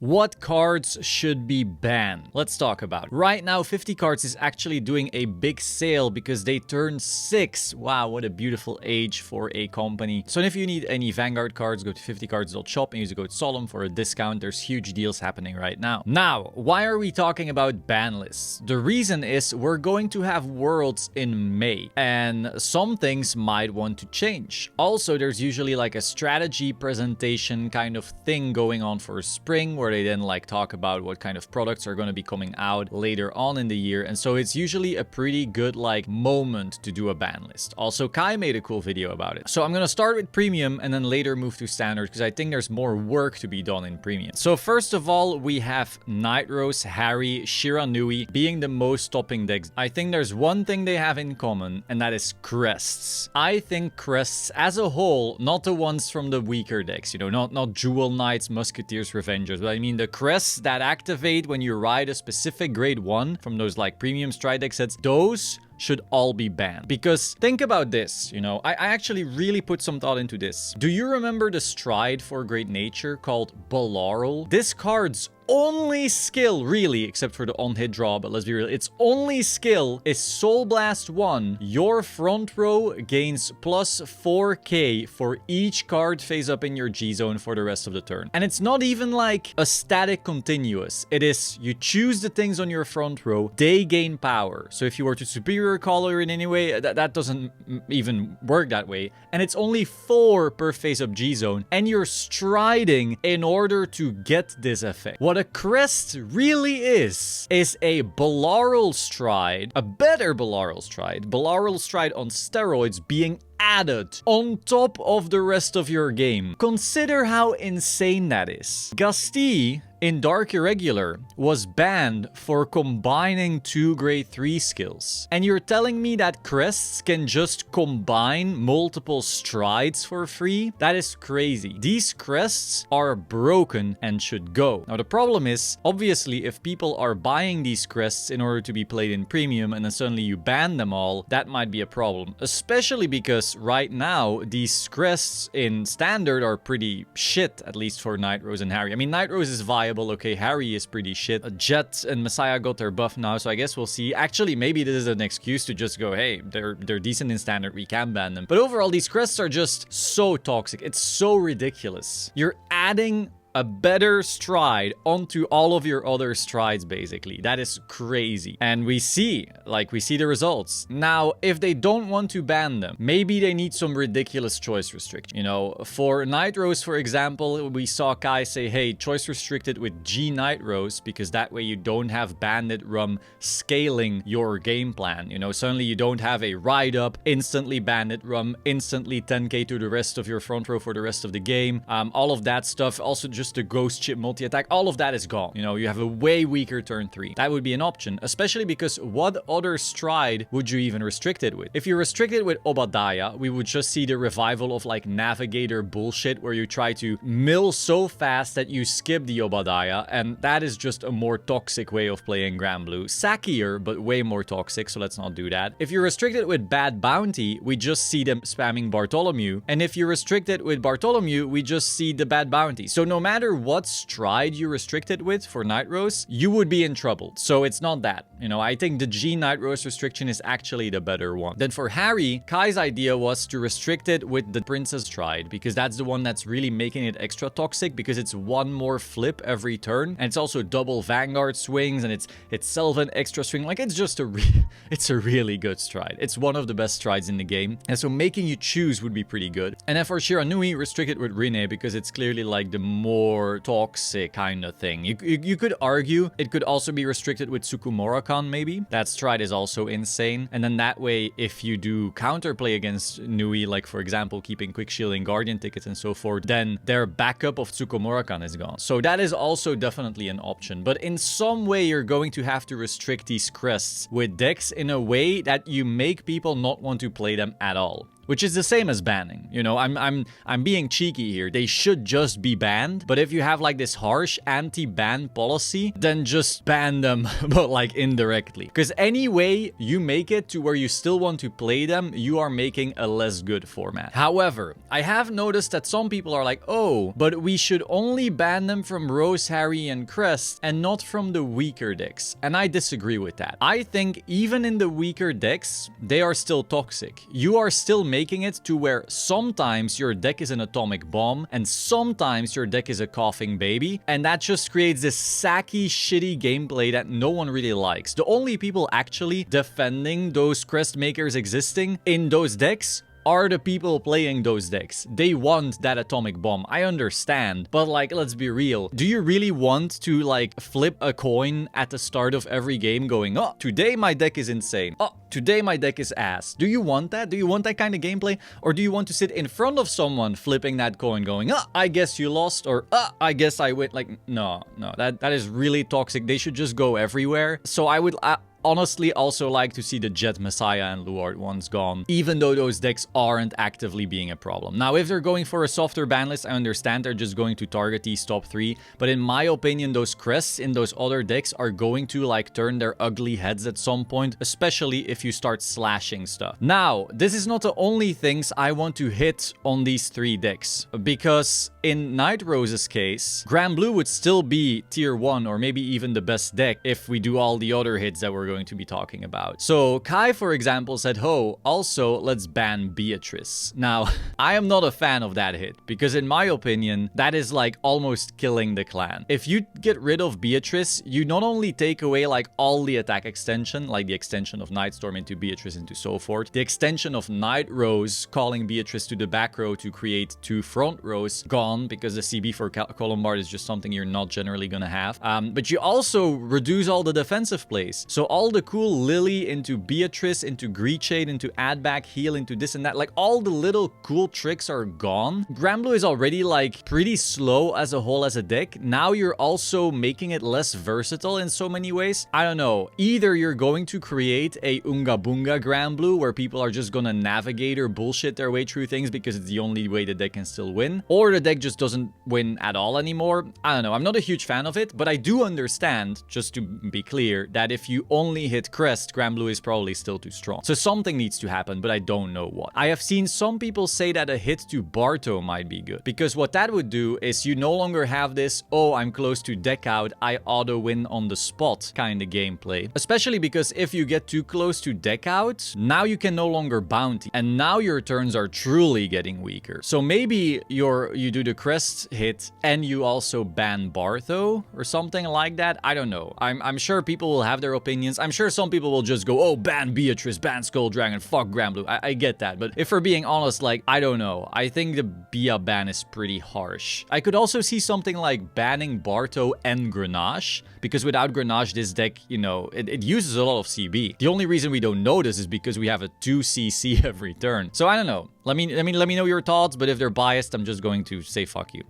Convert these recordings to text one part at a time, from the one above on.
What cards should be banned? Let's talk about it. Right now, 50 cards is actually doing a big sale because they turned 6. Wow, what a beautiful age for a company. So if you need any Vanguard cards, go to 50cards.shop and use the code Solemn for a discount. There's huge deals happening right now. Now, why are we talking about ban lists? The reason is we're going to have Worlds in May, and some things might want to change. Also, there's usually like a strategy presentation kind of thing going on for spring, where they then like talk about what kind of products are going to be coming out later on in the year. And so it's usually a pretty good like moment to do a ban list. Also, Kai made a cool video about it. So I'm going to start with premium and then later move to standard because I think there's more work to be done in premium. So first of all, we have Nightrose, Harri, Shiranui being the most topping decks. I think there's one thing they have in common, and that is crests. I think crests as a whole, not the ones from the weaker decks, you know, not Jewel Knights, Musketeers, Revengers, but I mean the crests that activate when you ride a specific grade 1 from those like premium STRIDE deck sets, those should all be banned. Because think about this, you know, I actually really put some thought into this. Do you remember the STRIDE for Great Nature called Bartholomeus? This card's only skill, really, except for the on-hit draw, but let's be real, its only skill is Soul Blast 1. Your front row gains plus 4k for each card face up in your G-zone for the rest of the turn. And it's not even like a static continuous. It is, you choose the things on your front row, they gain power. So if you were to superior color in any way, that doesn't even work that way. And it's only 4 per face up G-zone, and you're striding in order to get this effect. What a crest really is a Bartholomeus stride, a better Bartholomeus stride on steroids being added on top of the rest of your game. Consider how insane that is. Gastee in Dark Irregular was banned for combining 2 grade 3 skills. And you're telling me that crests can just combine multiple strides for free? That is crazy. These crests are broken and should go. Now the problem is, obviously, if people are buying these crests in order to be played in premium and then suddenly you ban them all, that might be a problem. Especially because right now, these crests in standard are pretty shit, at least for Nightrose and Harri. I mean, Nightrose is viable. Okay, Harri is pretty shit. Jet and Messiah got their buff now, so I guess we'll see. Actually, maybe this is an excuse to just go, hey, they're decent in standard, we can ban them. But overall, these crests are just so toxic. It's so ridiculous. You're adding a better stride onto all of your other strides, basically. That is crazy. And we see the results. Now, if they don't want to ban them, maybe they need some ridiculous choice restriction. You know, for Nightrose, for example, we saw Kai say, hey, choice restricted with G Nightrose, because that way you don't have Bandit Rum scaling your game plan. You know, suddenly you don't have a ride up, instantly Bandit Rum, instantly 10k to the rest of your front row for the rest of the game. All of that stuff. Also, just the ghost chip multi-attack, all of that is gone. You know, you have a way weaker turn 3. That would be an option, especially because what other stride would you even restrict it with? If you restrict it with Obadiah, we would just see the revival of like Navigator bullshit where you try to mill so fast that you skip the Obadiah, and that is just a more toxic way of playing Grand Blue. Sackier, but way more toxic, so let's not do that. If you restrict it with Bad Bounty, we just see them spamming Bartholomeus, and if you restrict it with Bartholomeus, we just see the Bad Bounty. So no matter what stride you restrict it with for Nightrose, you would be in trouble. So it's not that. You know, I think the G Nightrose restriction is actually the better one. Then for Harri, Kai's idea was to restrict it with the Princess stride, because that's the one that's really making it extra toxic, because it's one more flip every turn, and it's also double Vanguard swings, and it's Sylvan extra swing. Like, it's just it's a really good stride. It's one of the best strides in the game, and so making you choose would be pretty good. And then for Shiranui, restrict it with Rinne, because it's clearly like the more toxic kind of thing. You could argue it could also be restricted with Tsukumurakan, maybe. That stride is also insane. And then that way, if you do counterplay against Nui, like for example, keeping quick shielding Guardian tickets and so forth, then their backup of Tsukumurakan is gone. So that is also definitely an option. But in some way, you're going to have to restrict these crests with decks in a way that you make people not want to play them at all. which is the same as banning. You know, I'm being cheeky here. They should just be banned, but if you have like this harsh anti-ban policy, then just ban them, but like indirectly. Because any way you make it to where you still want to play them, you are making a less good format. However, I have noticed that some people are like, oh, but we should only ban them from Rose, Harri, and Crest, and not from the weaker decks. And I disagree with that. I think even in the weaker decks, they are still toxic. You are still making it to where sometimes your deck is an atomic bomb, and sometimes your deck is a coughing baby, and that just creates this sacky, shitty gameplay that no one really likes. The only people actually defending those crest makers existing in those decks are the people playing those decks. They want that atomic bomb. I understand, but like, let's be real. Do you really want to like flip a coin at the start of every game going, oh, today my deck is insane. Oh, today my deck is ass. Do you want that? Do you want that kind of gameplay? Or do you want to sit in front of someone flipping that coin going, oh, I guess you lost, or I guess I win? Like, no, that is really toxic. They should just go everywhere. So I would honestly also like to see the Jet Messiah and Luard ones gone, even though those decks aren't actively being a problem. Now, if they're going for a softer ban list, I understand they're just going to target these top 3, but in my opinion, those crests in those other decks are going to like turn their ugly heads at some point, especially if you start slashing stuff. Now, this is not the only things I want to hit on these 3 decks, because in Nightrose's case, Grand Blue would still be tier 1 or maybe even the best deck if we do all the other hits that we're going to be talking about. So Kai, for example, said, ho, also let's ban Beatrice. Now, I am not a fan of that hit, because in my opinion, that is like almost killing the clan. If you get rid of Beatrice, you not only take away like all the attack extension, like the extension of Nightstorm into Beatrice and so forth, the extension of Nightrose calling Beatrice to the back row to create 2 front rows, gone, because the CB for Colombard is just something you're not generally gonna have. But you also reduce all the defensive plays. So all the cool Lily into Beatrice, into Greechade, into add back, heal, into this and that, like all the little cool tricks are gone. Granblue is already like pretty slow as a whole as a deck. Now you're also making it less versatile in so many ways. I don't know. Either you're going to create a Unga Bunga Granblue where people are just gonna navigate or bullshit their way through things because it's the only way the deck can still win, or the deck just doesn't win at all anymore. I don't know. I'm not a huge fan of it, but I do understand, just to be clear, that if you only hit crest, Granblue is probably still too strong. So something needs to happen, but I don't know what. I have seen some people say that a hit to Barto might be good, because what that would do is you no longer have this, oh, I'm close to deck out, I auto win on the spot kind of gameplay. Especially because if you get too close to deck out, now you can no longer bounty, and now your turns are truly getting weaker. So maybe you do the crest hit and you also ban Bartho or something like that. I don't know. I'm sure people will have their opinions. I'm sure some people will just go, oh, ban Beatrice, ban Skull Dragon, fuck Granblue. I get that, but if we're being honest, like, I don't know. I think the Bia ban is pretty harsh. I could also see something like banning Barto and Grenache, because without Grenache, this deck, you know, it uses a lot of CB. The only reason we don't know this is because we have a 2 CC every turn. So I don't know. Let me know your thoughts, but if they're biased, I'm just going to say fuck you.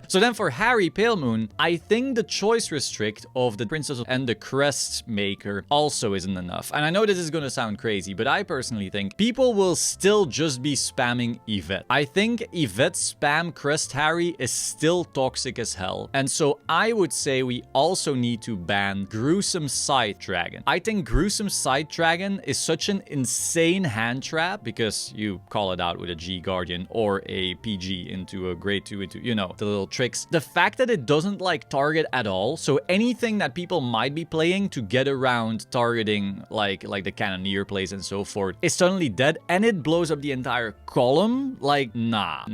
So then for Harri Pale Moon, I think the choice restrict of the Princess and the Crest Maker also isn't enough. And I know this is going to sound crazy, but I personally think people will still just be spamming Yvette. I think Yvette spam Crest Harri is still toxic as hell. And so I would say we also need to ban Gruesome Scythe Dragon. I think Gruesome Scythe Dragon is such an insane hand trap, because you call it out with a G Guardian or a PG into a grade 2 into, you know, the little tricks. The fact that it doesn't like target at all, so anything that people might be playing to get around targeting like the Cannoneer plays and so forth is suddenly dead, and it blows up the entire column. Like, nah.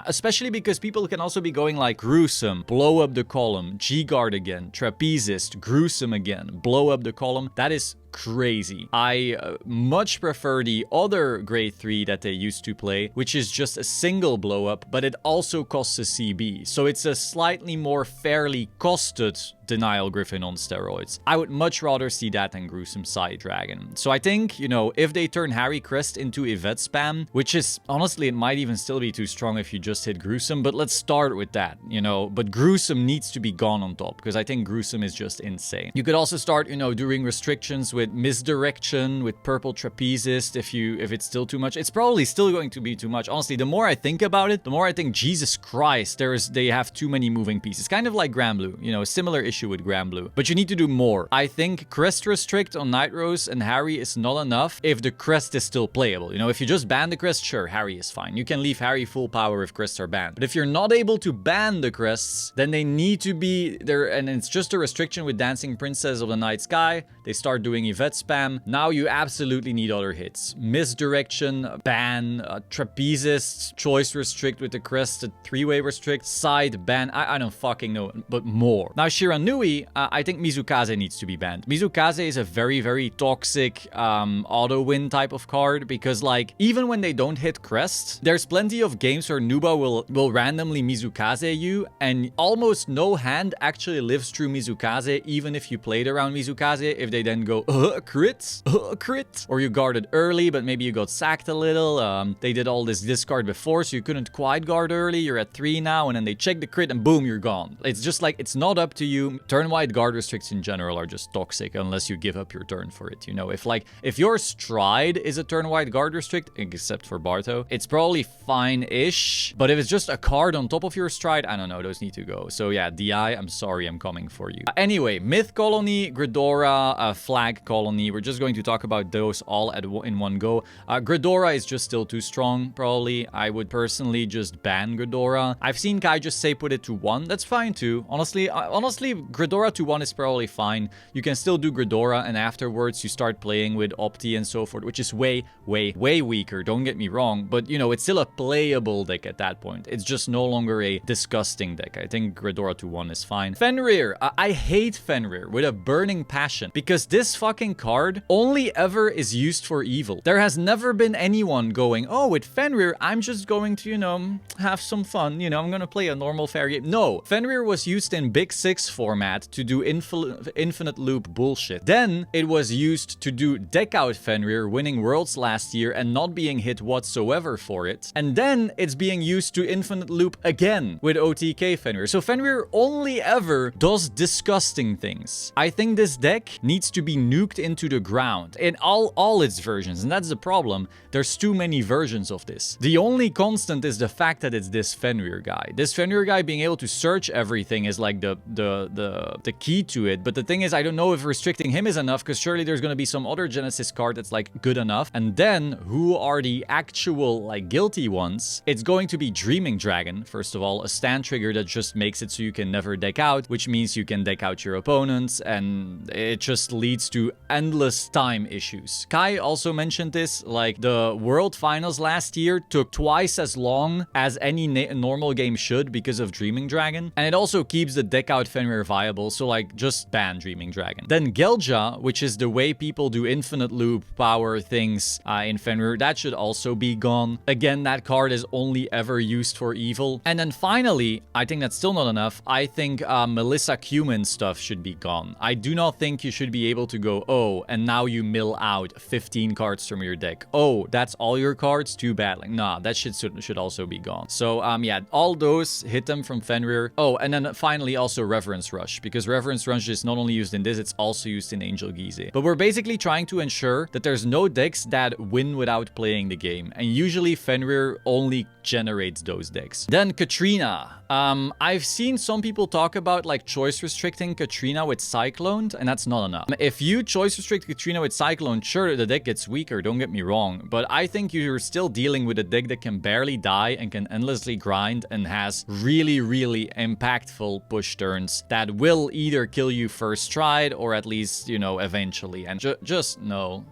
Especially because people can also be going like Gruesome, blow up the column, G-Guard again, Trapezist, Gruesome again, blow up the column. That is crazy. I much prefer the other grade 3 that they used to play, which is just a single blow up, but it also costs a CB. So it's a slightly more fairly costed Denial Griffin on steroids. I would much rather see that than Gruesome Side Dragon. So I think, you know, if they turn Harri Crest into Yvette spam, which is, honestly, it might even still be too strong if you just hit Gruesome, but let's start with that, you know. But Gruesome needs to be gone on top, because I think Gruesome is just insane. You could also start, you know, doing restrictions with Misdirection, with Purple Trapezist, if it's still too much. It's probably still going to be too much. Honestly, the more I think about it, the more I think, Jesus Christ, they have too many moving pieces. Kind of like Granblue, you know, similar issue with Granblue. But you need to do more. I think Crest Restrict on Nightrose and Harri is not enough if the Crest is still playable. You know, if you just ban the Crest, sure, Harri is fine. You can leave Harri full power if Crests are banned. But if you're not able to ban the Crests, then they need to be there, and it's just a restriction with Dancing Princess of the Night Sky. They start doing Yvette spam. Now you absolutely need other hits. Misdirection, ban, Trapezist, choice restrict with the Crest, a 3-way restrict, side ban. I don't fucking know, but more. Now Shiranui, I think Mizukaze needs to be banned. Mizukaze is a very, very toxic auto win type of card, because like, even when they don't hit Crest, there's plenty of games where Nuba will randomly Mizukaze you, and almost no hand actually lives through Mizukaze, even if you played around Mizukaze, if they then go, crit, crit, or you guarded early, but maybe you got sacked a little. They did all this discard before, so you couldn't quite guard early. You're at 3 now, and then they check the crit, and boom, you're gone. It's just like, it's not up to you. Turn-wide guard restricts in general are just toxic unless you give up your turn for it, you know. If your Stride is a turn-wide guard restrict, except for Bartho, it's probably fine-ish, but if it's just a card on top of your Stride, I don't know, those need to go. So yeah, DI, I'm sorry, I'm coming for you. Anyway, Myth Colony, Gredora, Flag Colony, we're just going to talk about those all in one go. Gredora is just still too strong, probably. I would personally just ban Gredora. I've seen Kai just say put it to 1. That's fine too. Honestly, Gredora to 1 is probably fine. You can still do Gredora, and afterwards you start playing with Opti and so forth, which is way, way, way weaker. Don't get me wrong, but you know, it's still a playable deck at that point. It's just no longer a disgusting deck. I think Gredora to 1 is fine. Fenrir. I hate Fenrir with a burning passion, because this fucking card only ever is used for evil. There has never been anyone going, oh, with Fenrir, I'm just going to, you know, have some fun. You know, I'm gonna play a normal fair game. No, Fenrir was used in Big 6 format to do infinite loop bullshit. Then it was used to do deck out Fenrir, winning Worlds last year and not being hit whatsoever for it. And then it's being used to infinite loop again with OTK Fenrir. So Fenrir only ever does disgusting things. I think this deck needs to be nuked into the ground in all its versions, and that's the problem. There's too many versions of this. The only constant is the fact that it's this Fenrir guy. This Fenrir guy being able to search everything is like the key to it. But the thing is, I don't know if restricting him is enough, because surely there's going to be some other Genesis card that's like good enough. And then who are the actual like guilty ones? It's going to be Dreaming Dragon, first of all, a stand trigger that just makes it so you can never deck out, which means you can deck out your opponents, and it just leads to endless time issues. Kai also mentioned this, like the World Finals last year took twice as long as any normal game should because of Dreaming Dragon, and it also keeps the deck out Fenrir viable, so like just ban Dreaming Dragon. Then Gelgja, which is the way people do infinite loop power things in Fenrir, that should also be gone. Again, that card is only ever used for evil. And then finally, I think that's still not enough. I think Melissa Cumin stuff should be gone. I do not think you should be able to go, oh, and now you mill out 15 cards from your deck. Oh, that's all your cards? Too bad. Like, nah, that shit should also be gone. So, yeah, all those hit them from Fenrir. Oh, and then finally also Reverence Rush, because Reverence Rush is not only used in this, it's also used in Angel Gyze. But we're basically trying to ensure that there's no decks that win without playing the game, and usually Fenrir only generates those decks. Then Katrina. I've seen some people talk about like choice restricting Katrina with Cycloned, and that's not enough. If you choice restrict Katrina with Cycloned, sure, the deck gets weaker, don't get me wrong, but I think you're still dealing with a deck that can barely die and can endlessly grind and has really, really impactful push turns that will either kill you first stride or at least, you know, eventually. And just no.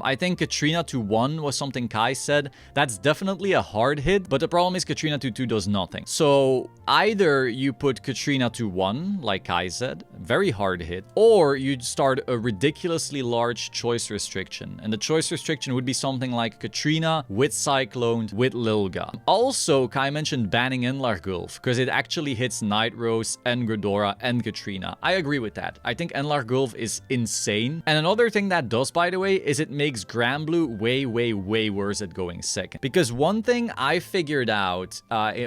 I think Katrina to 1 was something Kai said. That's definitely a hard hit, but the problem is Katrina to 2 does nothing. So either you put Katrina to 1, like Kai said, very hard hit, or you'd start a ridiculously large choice restriction. And the choice restriction would be something like Katrina with Cycloned with Lilga. Also, Kai mentioned banning Enlargulv because it actually hits Nightrose and Gredora and Katrina. I agree with that. I think Enlargulv is insane. And another thing that does, by the way, is it makes Granblue way worse at going second. Because one thing I figured out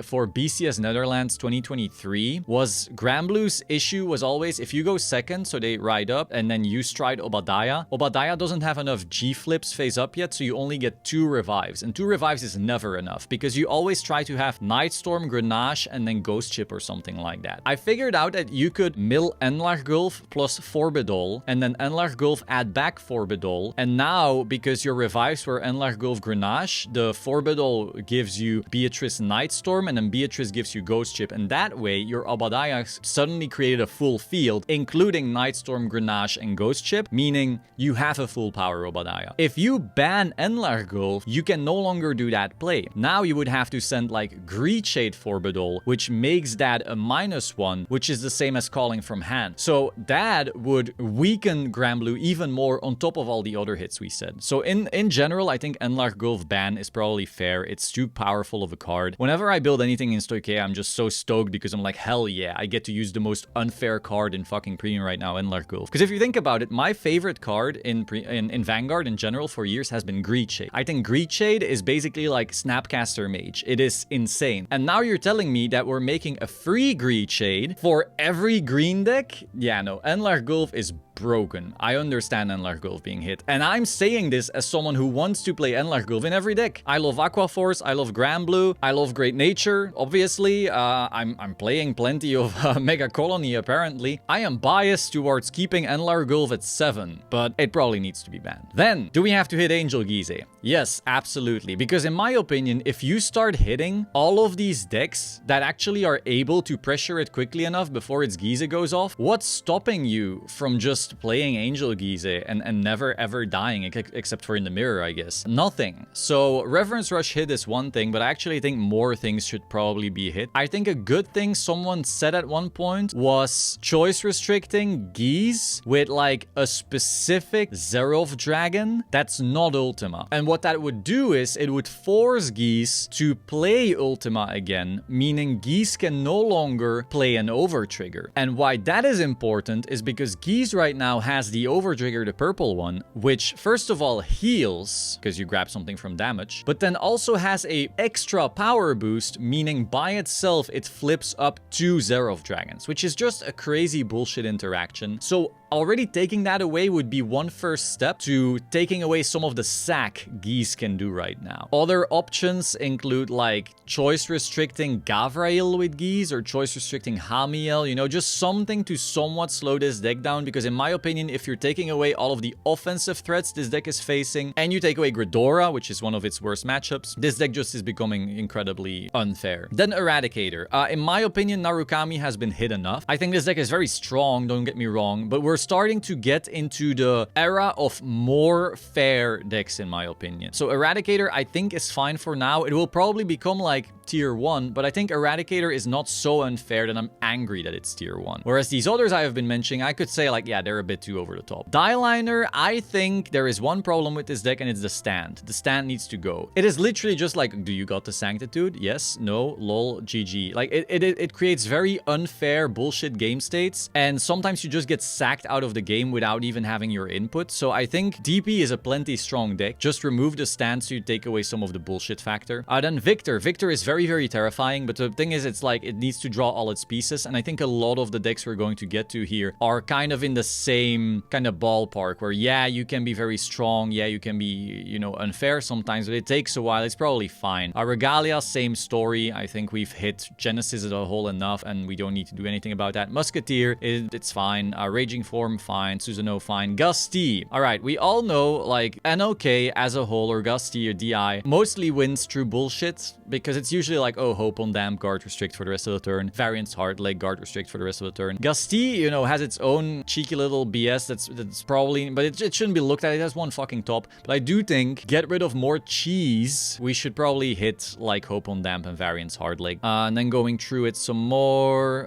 for BCS Netherlands 2023 was Granblue's issue was always if you go second, so they ride up, and then you stride Obadiah. Obadiah doesn't have enough G-flips phase up yet, so you only get 2 revives. And 2 revives is never enough because you always try to have Nightstorm, Grenache, and then Ghost Chip or something like that. I figured out that you could mill Enlargulv plus Forbidol, and then Enlargulv add back Forbidol. And now, because your revives were Enlargulv Grenache, the Forbidol gives you Beatrice Nightstorm, and then Beatrice gives you Ghost Chip. And that way, your Obadiah suddenly created a full field, including Nightstorm, Grenache, and Ghost Chip, meaning you have a full power Obadiah. If you ban Enlargulv, you can no longer do that play. Now you would have to send like Greechade Forbidol, which makes that a -1, which is the same as calling from hand. So that would weaken Granblue even more on top of all the other hits we said. So in general, I think Enlargulv ban is probably fair. It's too powerful of a card. Whenever I build anything in Stoichea, I'm just so stoked because I'm like, hell yeah, I get to use the most unfair card in fucking Premium right now, Enlargulv. Because if you think about it, my favorite card in Vanguard in general for years has been Greechade. I think Greechade is basically like Snapcaster Mage. It is insane. And now you're telling me that we're making a free Greechade for every green deck? Yeah, no, Enlargulv is broken. I understand Enlargulv being hit. And I'm saying this as someone who wants to play Enlargulv in every deck. I love Aquaforce, I love Granblue, I love Great Nature, obviously. I'm playing plenty of Mega Colony, apparently. I am biased towards keeping Enlargulv at 7, but it probably needs to be banned. Then, do we have to hit Angel Gyze? Yes, absolutely. Because in my opinion, if you start hitting all of these decks that actually are able to pressure it quickly enough before its Gyze goes off, what's stopping you from just playing Angel Gyze and never ever dying, except for in the mirror, I guess? Nothing. So Reverence Rush hit is one thing, but I actually think more things should probably be hit. I think a good thing someone said at one point was choice restricting Gyze with like a specific Zerov Dragon that's not Ultima. And what that would do is it would force Gyze to play Ultima again, meaning Gyze can no longer play an Overtrigger. And why that is important is because Gyze right now has the Overtrigger, the purple one, which first of all heals, because you grab something from damage, but then also has a extra power boost, meaning by itself it flips up 2 Zerov Dragons, which is just a crazy bullshit interaction. So already taking that away would be one first step to taking away some of the sack Gyze can do right now. Other options include like choice restricting Gavrail with Gyze or choice restricting Hamiel, you know, just something to somewhat slow this deck down, because in my opinion, if you're taking away all of the offensive threats this deck is facing and you take away Gredora, which is one of its worst matchups, this deck just is becoming incredibly unfair. Then Eradicator. In my opinion, Narukami has been hit enough. I think this deck is very strong, don't get me wrong, but we're starting to get into the era of more fair decks, in my opinion. So Eradicator, I think, is fine for now. It will probably become like tier 1, but I think Eradicator is not so unfair that I'm angry that it's tier 1. Whereas these others I have been mentioning, I could say like, yeah, they're a bit too over the top. Dieliner, I think there is one problem with this deck, and it's the stand. The stand needs to go. It is literally just like, do you got the Sanctitude? Yes, no, lol, GG. Like, it creates very unfair bullshit game states, and sometimes you just get sacked out of the game without even having your input. So I think DP is a plenty strong deck. Just remove the stand so you take away some of the bullshit factor. Then Victor. Victor is very terrifying, but the thing is, it's like it needs to draw all its pieces, and I think a lot of the decks we're going to get to here are kind of in the same kind of ballpark where, yeah, you can be very strong, yeah, you can be, you know, unfair sometimes, but it takes a while. It's probably fine. Regalia, same story. I think we've hit Genesis as a whole enough, and we don't need to do anything about that. Musketeer, it's fine. Raging Swarm, fine. Susanoo, fine. Gusty. Alright, we all know, like, NOK as a whole, or Gusty or DI, mostly wins through bullshit, because it's usually like, oh, Hope on Damp, guard restrict for the rest of the turn. Variance Hard Leg, guard restrict for the rest of the turn. Gusty, you know, has its own cheeky little BS that's probably, but it shouldn't be looked at. It has one fucking top. But I do think, get rid of more cheese. We should probably hit, like, Hope on Damp and Variance Hard Leg. And then going through it some more.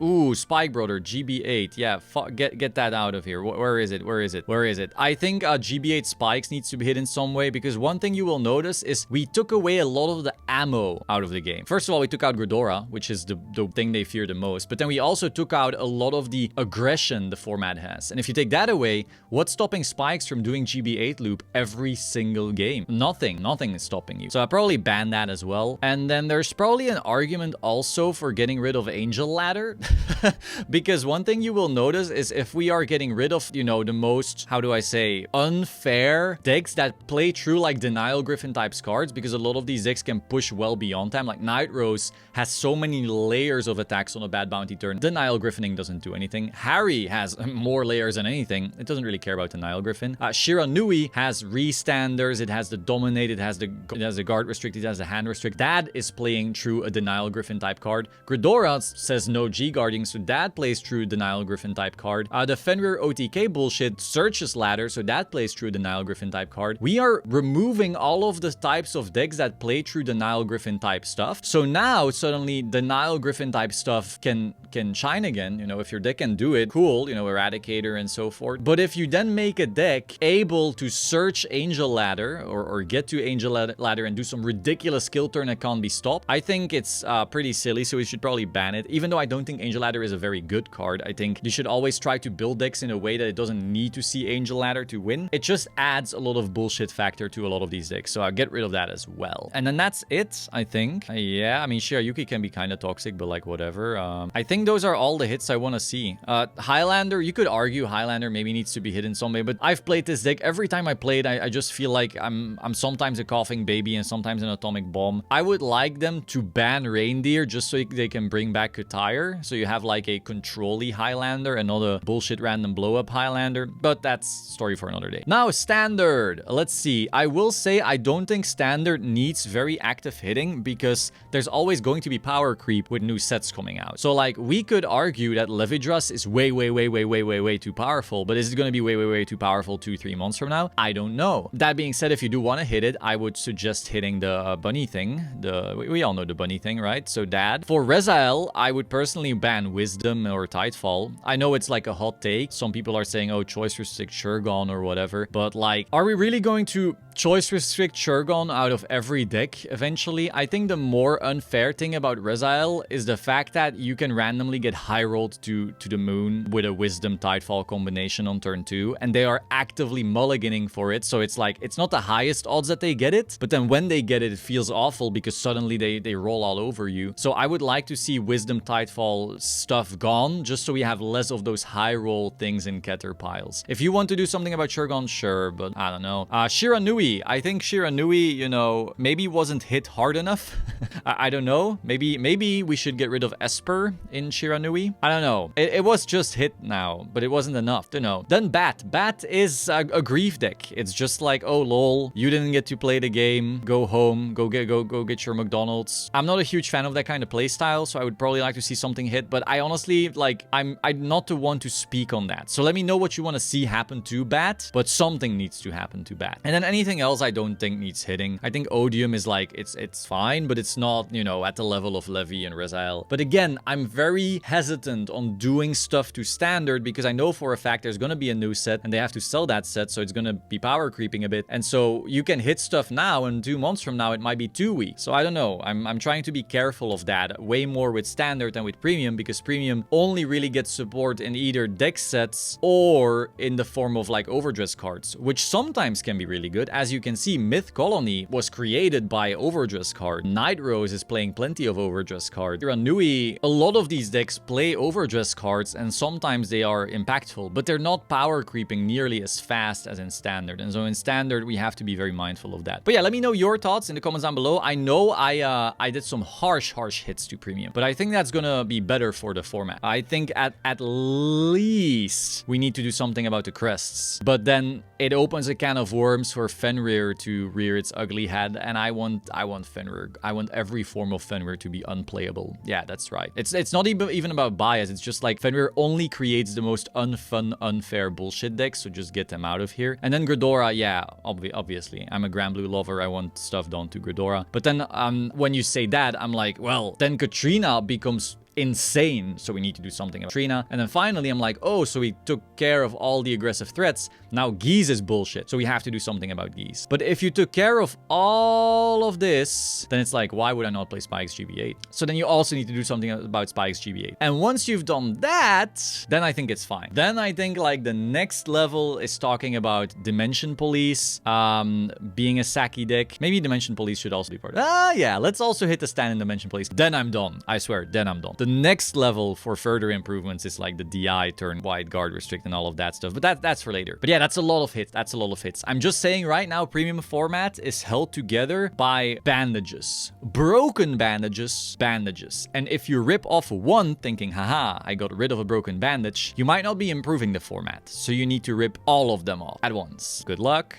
Ooh, Spike Brother, GB8. Yeah, get that out of here. Where is it? Where is it? Where is it? I think GB8 Spikes needs to be hit in some way, because one thing you will notice is we took away a lot of the ammo out of the game. First of all, we took out Gredora, which is the thing they fear the most. But then we also took out a lot of the aggression the format has. And if you take that away, what's stopping Spikes from doing GB8 loop every single game? Nothing. Nothing is stopping you. So I'll probably ban that as well. And then there's probably an argument also for getting rid of Angel Ladder. Because one thing you will notice is if we are getting rid of, you know, the most, how do I say, unfair decks that play through like Denial Griffin types cards, because a lot of these decks can push well beyond time. Like Nightrose has so many layers of attacks on a bad bounty turn. Denial Griffining doesn't do anything. Harri has more layers than anything. It doesn't really care about Denial Griffin. Shiranui has Restanders. It has the Dominate. It has the Guard Restrict. It has the Hand Restrict. That is playing through a Denial Griffin type card. Gredora says no G-Guarding, so that plays through Denial Griffin type card. The Fenrir OTK bullshit searches Ladder, so that plays through Denial Griffin type card. We are removing all of the types of decks that play through Denial Griffin type stuff. So now suddenly Denial Griffin type stuff can shine again. You know, if your deck can do it, cool, you know, Eradicator and so forth. But if you then make a deck able to search Angel Ladder or get to Angel Ladder and do some ridiculous skill turn that can't be stopped, I think it's pretty silly, so we should probably ban it. Even though I don't think Angel Ladder is a very good card, I think you should always try to build decks in a way that it doesn't need to see Angel Ladder to win. It just adds a lot of bullshit factor to a lot of these decks, so I'll get rid of that as well. And then that's it, I think. Yeah, I mean, Shirayuki can be kind of toxic, but like whatever. I think those are all the hits I want to see. Highlander, you could argue Highlander maybe needs to be hit in some way, but I've played this deck. Every time I play it, I just feel like I'm sometimes a coughing baby and sometimes an atomic bomb. I would like them to ban Reindeer just so they can bring back Katire, so you have like a control-y Highlander and not a bullshit random blow-up Highlander, but that's story for another day. Now, Standard. Let's see. I will say I don't think Standard needs very active hitting, because there's always going to be power creep with new sets coming out. So like, we could argue that Levidrus is way too powerful, but is it going to be way too powerful 2-3 months from now? I don't know. That being said, if you do want to hit it, I would suggest hitting the bunny thing. We all know the bunny thing, right? So that. For Rezael, I would personally ban Wisdom or Teithfall. I know it's like a hot take. Some people are saying, oh, choice restrict Shurgon or whatever, but like, are we really going to choice restrict Shurgon out of every deck eventually? I think the more unfair thing about Rezael is the fact that you can randomly get high rolled to the moon with a Wisdom Teithfall combination on turn 2, and they are actively mulliganing for it. So it's like, it's not the highest odds that they get it, but then when they get it, it feels awful because suddenly they roll all over you. So I would like to see Wisdom Teithfall stuff gone, just so we have less of those high roll things in Keter piles. If you want to do something about Shurgon, sure, but I don't know. Shiranui. I think Shiranui, you know, maybe wasn't hit hard enough. I don't know. Maybe we should get rid of Esper in Shiranui. I don't know. It was just hit now, but it wasn't enough to know. Then Bat. Bat is a grief deck. It's just like, oh lol, you didn't get to play the game. Go home. Go get your McDonald's. I'm not a huge fan of that kind of playstyle, so I would probably like to see something hit. But I honestly, like, I'm not the one to speak on that. So let me know what you want to see happen to Bat, but something needs to happen to Bat. And then anything else I don't think needs hitting. I think Odium is like, it's fine, but it's not, you know, at the level of Levy and Rezael. But again, I'm very hesitant on doing stuff to Standard because I know for a fact there's gonna be a new set and they have to sell that set, so it's gonna be power creeping a bit. And so you can hit stuff now and 2 months from now it might be too weak. So I don't know. I'm trying to be careful of that way more with Standard than with Premium, because Premium only really gets support in either deck sets or in the form of like overdress cards, which sometimes can be really good. As as you can see, Myth Colony was created by Overdress card. Nightrose is playing plenty of Overdress cards. Shiranui, a lot of these decks play Overdress cards, and sometimes they are impactful, but they're not power creeping nearly as fast as in Standard. And so in Standard, we have to be very mindful of that. But yeah, let me know your thoughts in the comments down below. I know I did some harsh hits to Premium, but I think that's gonna be better for the format. I think at least we need to do something about the crests. But then it opens a can of worms for Fenrir to rear its ugly head, and I want Fenrir. I want every form of Fenrir to be unplayable. Yeah, that's right. It's not even about bias. It's just like Fenrir only creates the most unfun, unfair bullshit decks, so just get them out of here. And then Gredora, yeah, obviously. I'm a Grand Blue lover. I want stuff done to Gredora. But then when you say that, I'm like, well, then Katrina becomes insane, so we need to do something about Katrina. And then finally I'm like, oh, so we took care of all the aggressive threats. Now Gyze is bullshit, so we have to do something about Gyze. But if you took care of all of this, then it's like, why would I not play Spike's GB8? So then you also need to do something about Spike's GB8. And once you've done that, then I think it's fine. Then I think like the next level is talking about Dimension Police, being a Saki deck. Maybe Dimension Police should also be part of it. Yeah, let's also hit the stand in Dimension Police. Then I'm done. I swear, then I'm done. The next level for further improvements is like the DI turn wide guard restrict and all of that stuff. But that's for later. But yeah, that's a lot of hits. That's a lot of hits. I'm just saying right now, Premium format is held together by bandages. Broken bandages. And if you rip off one thinking, haha, I got rid of a broken bandage, you might not be improving the format. So you need to rip all of them off at once. Good luck.